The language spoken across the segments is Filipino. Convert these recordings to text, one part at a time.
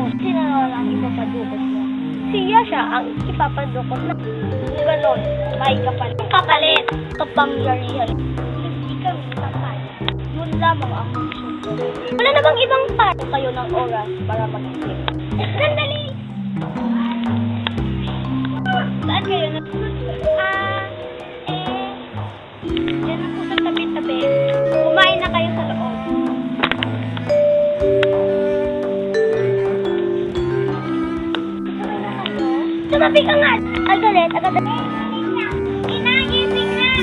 Sino ang ipapadukot mo? Siya ang ipapadukot na ganon, may kapalit. Kapalit! Kapangyarihan. Hindi kami kapalit. Yun lamang ang gusto ko. Wala namang ibang part kayo ng oras para mag-isip. Sandali! Saan kayo na? Diyan ako sa tabi-tabi. Kumain na kayo sa loob. Tumabi ka nga! Agalit, agalit. Ina, gising na!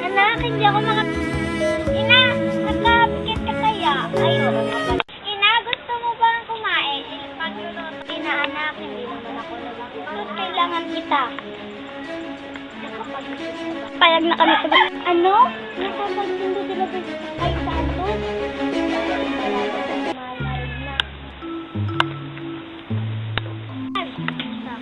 Anak, hindi ako Ina, nagkabigit ka kaya? Ayaw mo na pala. Ina, gusto mo bang kumain? Ina, anak, hindi naman ako nagkakaroon. Kailangan kita. Payag na kami sa ano? Nakapagsundo sila sa kay Santos?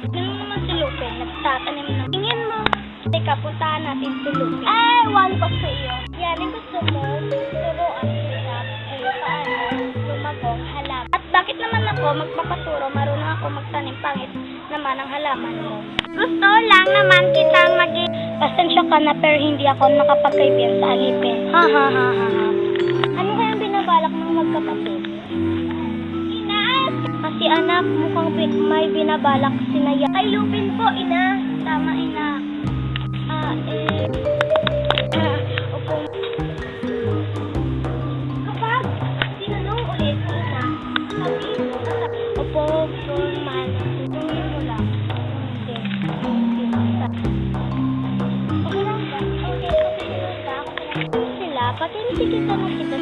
Ganun naman si Lupe, nagtatanim ng tingin mo. Teka, puntahan natin si Lupe. Ay, wala pa sa iyo. Yan, gusto mo, turuan kita kung paano lumagong halaman. At bakit naman ako magpapaturo, marunong ako magtanim, pangit naman ang halaman mo. Gusto lang naman kitang pasensya ka na pero hindi ako nakapagkaibigan sa alipin. Ha ha ha ha ha. Ano kayang binabalak ng magkapatid? Kasi anak, mukhang may binabalak si Naya. Kay Lupin po, ina. Tama, ina. Opo. Kapag sinanong ulit, ina. Opo, mahal na. Tumingin mo lang. Okay. Okay lang ba? Okay, sila, pati hindi kita nakita.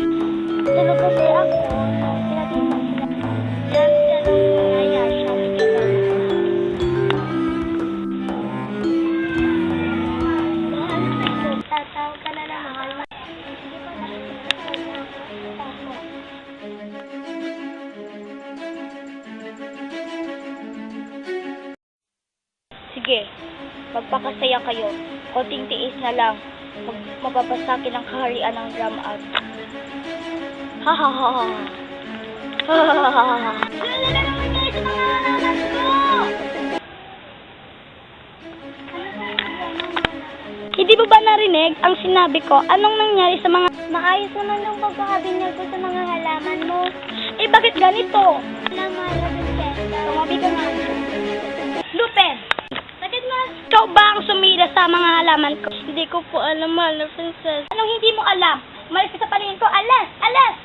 Tulog kasi ako. Pinatisan sila. Sige, magpakasaya kayo. Konting tiis na lang. Mapapasakin ang kaharian ng drum out. Ha ha ha ha. Ha ha ha ha ha. Wala naman niya sa mga halaman ko! Hindi mo ba narinig ang sinabi ko? Anong nangyari sa mga... Maayos naman yung pagkakabinyag ko sa mga halaman mo. Eh, bakit ganito? Tumabi ka nga. Lupin! Bakit nga? Ikaw ba ang sumira sa mga halaman ko? Hindi ko po alam, mahal na princess. Anong hindi mo alam? Malis ka sa paningin ko. Alas! Alas!